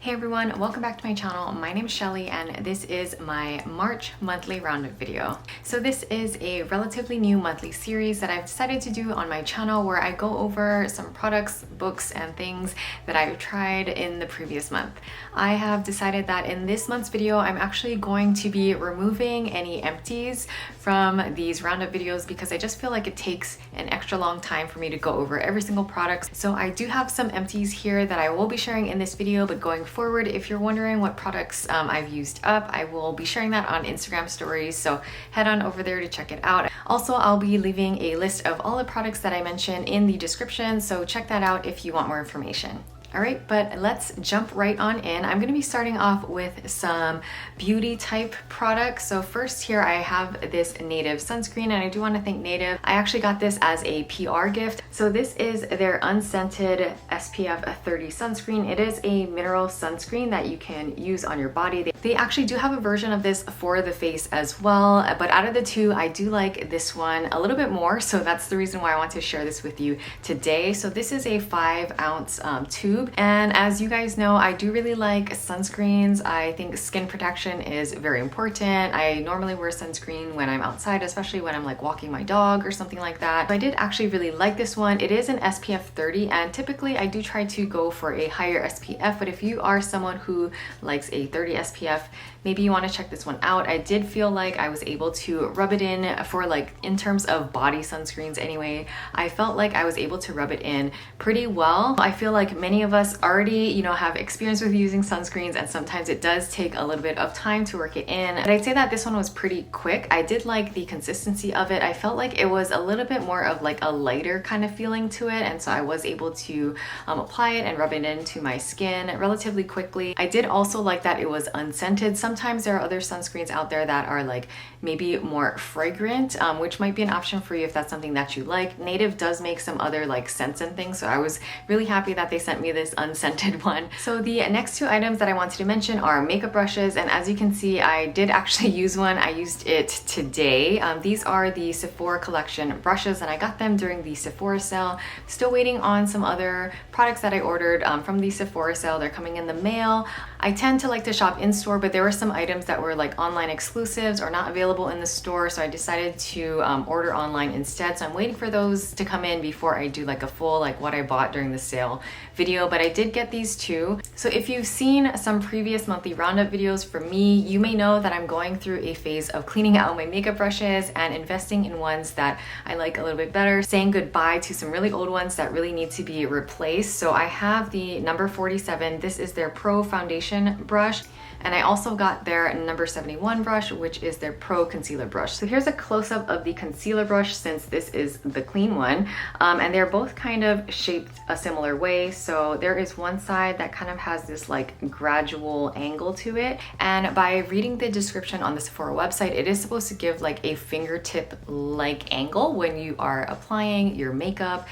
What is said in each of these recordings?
Hey everyone, welcome back to my channel. My name is Shelly and this is my March monthly roundup video. So this is a relatively new monthly series that I've decided to do on my channel where I go over some products, books, and things that I've tried in the previous month. I have decided that in this month's video, I'm actually going to be removing any empties from these roundup videos because I just feel like it takes an extra long time for me to go over every single product. So I do have some empties here that I will be sharing in this video, but going forward, if you're wondering what products I've used up, I will be sharing that on Instagram stories, so head on over there to check it out. Also, I'll be leaving a list of all the products that I mentioned in the description, so check that out if you want more information. All right, but let's jump right on in. I'm gonna be starting off with some beauty type products. So first here I have this Native sunscreen, and I do wanna thank Native. I actually got this as a PR gift. So this is their unscented SPF 30 sunscreen. It is a mineral sunscreen that you can use on your body. They actually do have a version of this for the face as well, but out of the two, I do like this one a little bit more. So that's the reason why I want to share this with you today. So this is a 5-ounce tube. And as you guys know, I do really like sunscreens. I think skin protection is very important. I normally wear sunscreen when I'm outside, especially when I'm like walking my dog or something like that. But I did actually really like this one. It is an SPF 30, and typically I do try to go for a higher SPF, but if you are someone who likes a 30 SPF, maybe you want to check this one out. I did feel like I was able to rub it in for, like, in terms of body sunscreens anyway, I felt like I was able to rub it in pretty well. I feel like many of us already, have experience with using sunscreens, and sometimes it does take a little bit of time to work it in. But I'd say that this one was pretty quick. I did like the consistency of it. I felt like it was a little bit more of like a lighter kind of feeling to it, and so I was able to apply it and rub it into my skin relatively quickly. I did also like that it was unscented. Sometimes there are other sunscreens out there that are like maybe more fragrant, which might be an option for you if that's something that you like. Native does make some other like scents and things, so I was really happy that they sent me this unscented one. So the next two items that I wanted to mention are makeup brushes, and as you can see, I did actually use one. I used it today. These are the Sephora collection brushes, and I got them during the Sephora sale. Still waiting on some other products that I ordered from the Sephora sale. They're coming in the mail. I tend to like to shop in store, but there were some items that were like online exclusives or not available in the store, so I decided to order online instead. So I'm waiting for those to come in before I do like a full like what I bought during the sale video, but I did get these two. So if you've seen some previous monthly roundup videos from me, you may know that I'm going through a phase of cleaning out my makeup brushes and investing in ones that I like a little bit better, saying goodbye to some really old ones that really need to be replaced. So I have the number 47. This is their Pro Foundation brush. And I also got their number 71 brush, which is their Pro Concealer brush. So here's a close-up of the concealer brush since this is the clean one. And they're both kind of shaped a similar way. So there is one side that kind of has this like gradual angle to it. And by reading the description on the Sephora website, it is supposed to give like a fingertip-like angle when you are applying your makeup.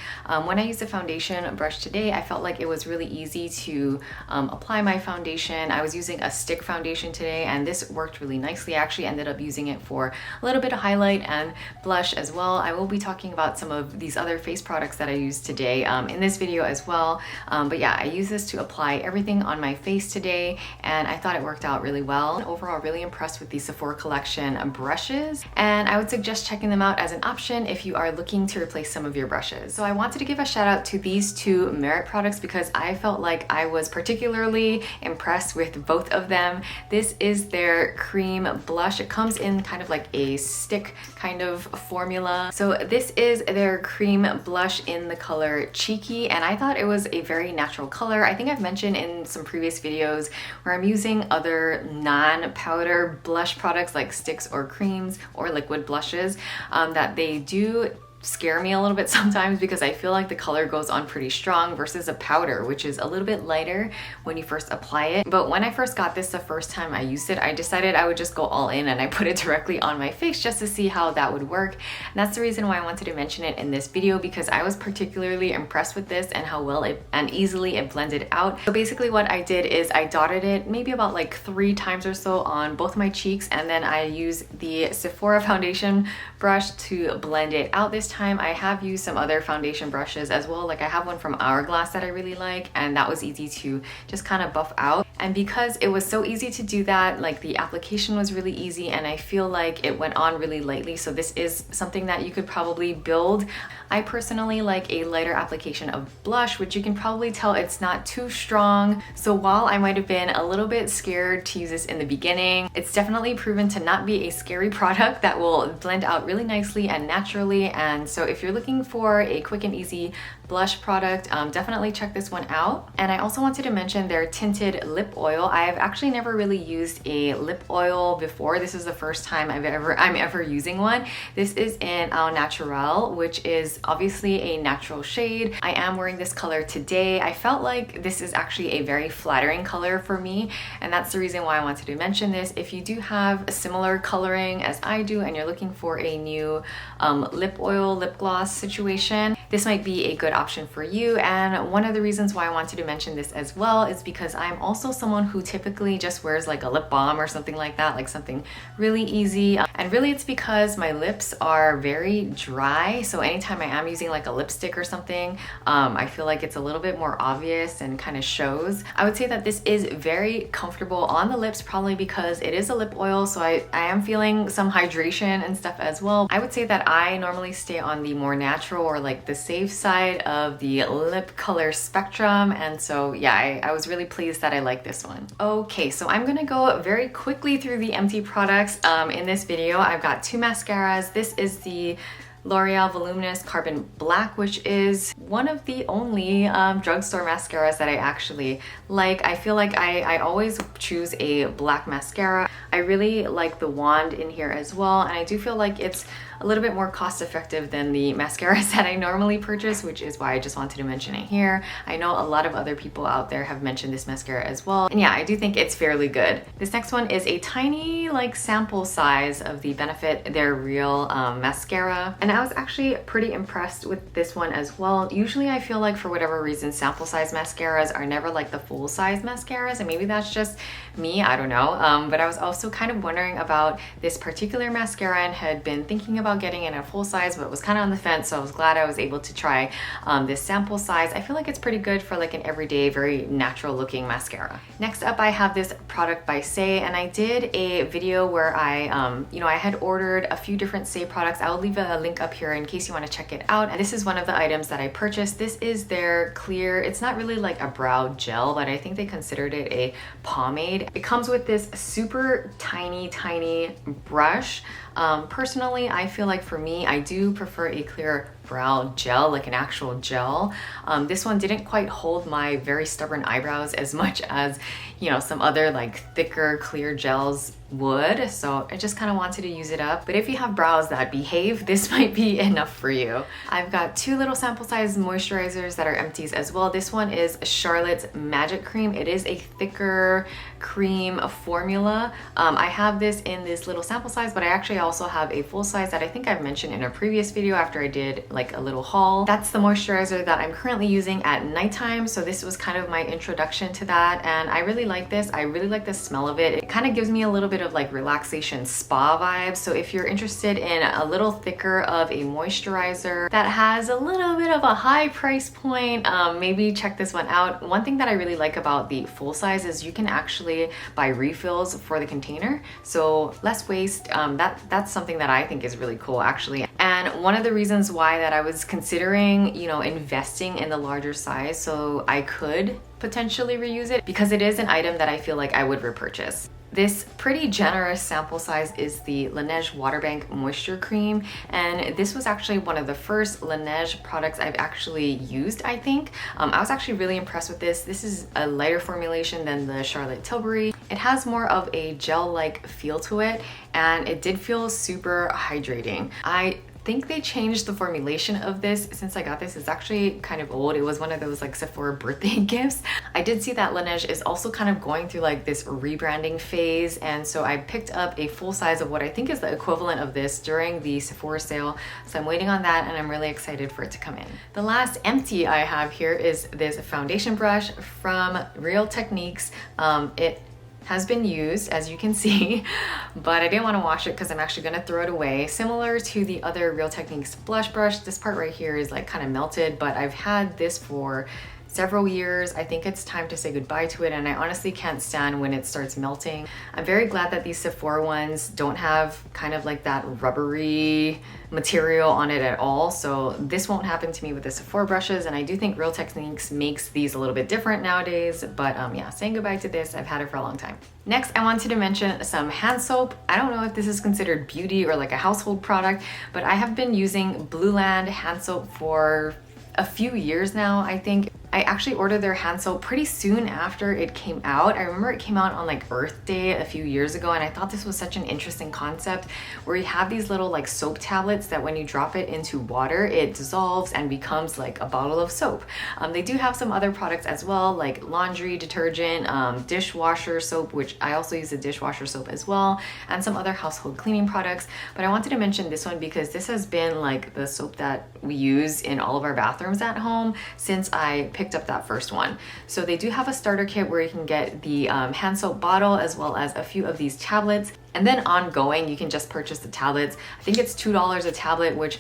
When I used the foundation brush today, I felt like it was really easy to apply my foundation. I was using a stick foundation today, and this worked really nicely. I actually ended up using it for a little bit of highlight and blush as well. I will be talking about some of these other face products that I used today in this video as well. But yeah, I use this to apply everything on my face today, and I thought it worked out really well. Overall, really impressed with the Sephora collection brushes, and I would suggest checking them out as an option if you are looking to replace some of your brushes. So I wanted to give a shout out to these two Merit products because I felt like I was particularly impressed with both of them. This is their cream blush. It comes in kind of like a stick kind of formula. So this is their cream blush in the color Cheeky, and I thought it was a very natural color. I think I've mentioned in some previous videos where I'm using other non-powder blush products like sticks or creams or liquid blushes that they do scare me a little bit sometimes because I feel like the color goes on pretty strong versus a powder, which is a little bit lighter when you first apply it. But when I first got this the first time I used it, I decided I would just go all in and I put it directly on my face just to see how that would work. And that's the reason why I wanted to mention it in this video, because I was particularly impressed with this and how well it and easily it blended out. So basically what I did is I dotted it maybe about like 3 times or so on both my cheeks, and then I used the Sephora foundation brush to blend it out this time. I have used some other foundation brushes as well. Like I have one from Hourglass that I really like, and that was easy to just kind of buff out. And because it was so easy to do that, like the application was really easy and I feel like it went on really lightly. So this is something that you could probably build. I personally like a lighter application of blush, which you can probably tell it's not too strong. So while I might have been a little bit scared to use this in the beginning, it's definitely proven to not be a scary product that will blend out really nicely and naturally. And so if you're looking for a quick and easy blush product, definitely check this one out. And I also wanted to mention their tinted lip oil. I've actually never really used a lip oil before. This is the first time I'm ever using one. This is in Au Naturel, which is obviously a natural shade. I am wearing this color today. I felt like this is actually a very flattering color for me, and that's the reason why I wanted to mention this. If you do have a similar coloring as I do and you're looking for a new lip oil, lip gloss situation, this might be a good option for you. And one of the reasons why I wanted to mention this as well is because I'm also someone who typically just wears like a lip balm or something like that, like something really easy. And really it's because my lips are very dry. So anytime I am using like a lipstick or something, I feel like it's a little bit more obvious and kind of shows. I would say that this is very comfortable on the lips, probably because it is a lip oil. So I am feeling some hydration and stuff as well. I would say that I normally stay on the more natural or like the safe side of the lip color spectrum. And so yeah, I was really pleased that I like this one. Okay, so I'm gonna go very quickly through the Empty products in this video. I've got two mascaras. This is the L'Oreal Voluminous Carbon Black, which is one of the only drugstore mascaras that I actually like. I feel like I always choose a black mascara. I really like the wand in here as well, and I do feel like it's a little bit more cost effective than the mascaras that I normally purchase, which is why I just wanted to mention it here. I know a lot of other people out there have mentioned this mascara as well, and yeah, I do think it's fairly good. This next one is a tiny like sample size of the Benefit They're Real mascara, and I was actually pretty impressed with this one as well. Usually I feel like for whatever reason sample size mascaras are never like the full size mascaras, and maybe that's just me, I don't know. But I was also kind of wondering about this particular mascara and had been thinking about getting it in a full size, but was kind of on the fence, so I was glad I was able to try this sample size. I feel like it's pretty good for like an everyday, very natural looking mascara. Next up, I have this product by Saie, and I did a video where I had ordered a few different Saie products. I will leave a link up here in case you want to check it out. And this is one of the items that I purchased. This is their clear, it's not really like a brow gel, but I think they considered it a pomade. It comes with this super tiny brush. Personally, I feel like for me, I do prefer a clear brow gel, like an actual gel. This one didn't quite hold my very stubborn eyebrows as much as, you know, some other like thicker clear gels would, so I just kind of wanted to use it up. But if you have brows that behave, this might be enough for you. I've got two little sample size moisturizers that are Empties as well. This one is Charlotte's Magic Cream. It is a thicker cream formula. I have this in this little sample size, but I actually also have a full size that I think I've mentioned in a previous video after I did like a little haul. That's the moisturizer that I'm currently using at nighttime, so this was kind of my introduction to that, and I really like this. I really like the smell of it. It kind of gives me a little bit of like relaxation spa vibes. So if you're interested in a little thicker of a moisturizer that has a little bit of a high price point, maybe check this one out. One thing that I really like about the full size is you can actually buy refills for the container, so less waste. That's something that I think is really cool actually. And one of the reasons why that I was considering, you know, investing in the larger size so I could potentially reuse it, because it is an item that I feel like I would repurchase. This pretty generous sample size is the Laneige Water Bank Moisture Cream, and this was actually one of the first Laneige products I've actually used, I think. I was actually really impressed with this. This is a lighter formulation than the Charlotte Tilbury. It has more of a gel-like feel to it, and it did feel super hydrating. I think they changed the formulation of this since I got this. It's actually kind of old. It was one of those like Sephora birthday gifts. I did see that Laneige is also kind of going through like this rebranding phase, and so I picked up a full size of what I think is the equivalent of this during the Sephora sale. So I'm waiting on that, and I'm really excited for it to come in. The last empty I have here is this foundation brush from Real Techniques. It has been used, as you can see, but I didn't want to wash it because I'm actually going to throw it away. Similar to the other Real Techniques blush brush, this part right here is like kind of melted, but I've had this for several years. I think it's time to say goodbye to it, and I honestly can't stand when it starts melting. I'm very glad that these Sephora ones don't have kind of like that rubbery material on it at all, so this won't happen to me with the Sephora brushes, and I do think Real Techniques makes these a little bit different nowadays, but yeah, saying goodbye to this. I've had it for a long time. Next, I wanted to mention some hand soap. I don't know if this is considered beauty or like a household product, but I have been using Blue Land hand soap for a few years now. I think I actually ordered their hand soap pretty soon after it came out. I remember it came out on like Earth Day a few years ago, and I thought this was such an interesting concept where you have these little like soap tablets that when you drop it into water, it dissolves and becomes like a bottle of soap. They do have some other products as well, like laundry detergent, dishwasher soap, which I also use a dishwasher soap as well, and some other household cleaning products. But I wanted to mention this one because this has been like the soap that we use in all of our bathrooms at home since I picked up that first one. So they do have a starter kit where you can get the hand soap bottle as well as a few of these tablets, and then ongoing you can just purchase the tablets. I think it's $2 a tablet, which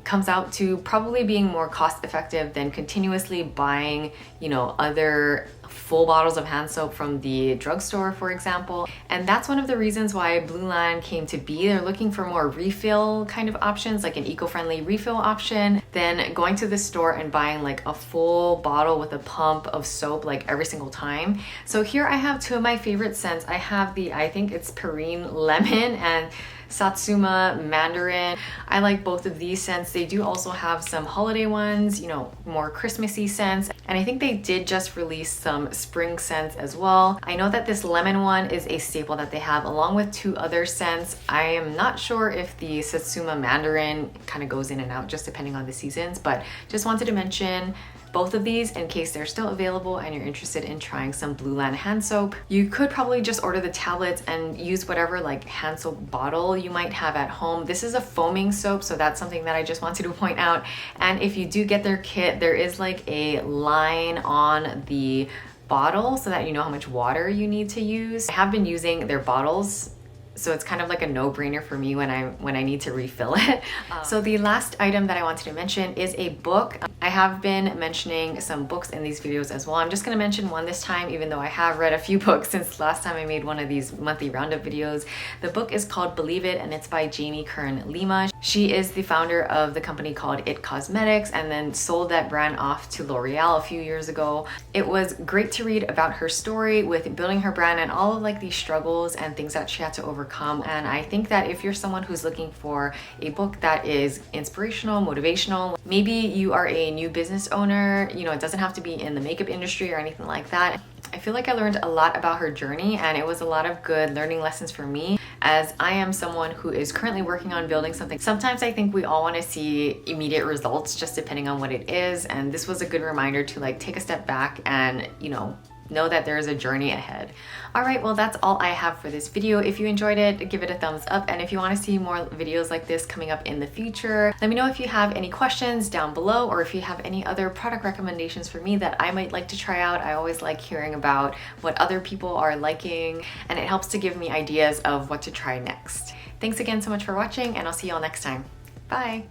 comes out to probably being more cost effective than continuously buying, you know, other full bottles of hand soap from the drugstore, for example. And that's one of the reasons why Blue Land came to be. They're looking for more refill kind of options, like an eco-friendly refill option, than going to the store and buying like a full bottle with a pump of soap like every single time. So here I have two of my favorite scents. I have the, I think it's Perrine Lemon and Satsuma Mandarin. I like both of these scents. They do also have some holiday ones, you know, more Christmassy scents. And I think they did just release some spring scents as well. I know that this lemon one is a staple that they have along with two other scents. I am not sure if the Satsuma Mandarin kind of goes in and out just depending on the seasons, but just wanted to mention both of these in case they're still available and you're interested in trying some Blue Land hand soap. You could probably just order the tablets and use whatever like hand soap bottle you might have at home. This is a foaming soap, so that's something that I just wanted to point out. And if you do get their kit, there is like a line on the bottle so that you know how much water you need to use. I have been using their bottles, so it's kind of like a no-brainer for me when I need to refill it. So the last item that I wanted to mention is a book. I have been mentioning some books in these videos as well. I'm just gonna mention one this time, even though I have read a few books since last time I made one of these monthly roundup videos. The book is called Believe It, and it's by Jamie Kern Lima. She is the founder of the company called It Cosmetics and then sold that brand off to L'Oreal a few years ago. It was great to read about her story with building her brand and all of like these struggles and things that she had to overcome. And I think that if you're someone who's looking for a book that is inspirational, motivational, maybe you are a new business owner, you know, it doesn't have to be in the makeup industry or anything like that. I feel like I learned a lot about her journey, and it was a lot of good learning lessons for me, as I am someone who is currently working on building something. Sometimes I think we all want to see immediate results just depending on what it is, and this was a good reminder to like take a step back and, you know that there is a journey ahead. All right, well, that's all I have for this video. If you enjoyed it, give it a thumbs up, and if you want to see more videos like this coming up in the future, let me know if you have any questions down below, or if you have any other product recommendations for me that I might like to try out. I always like hearing about what other people are liking, and it helps to give me ideas of what to try next. Thanks again so much for watching, and I'll see you all next time. Bye.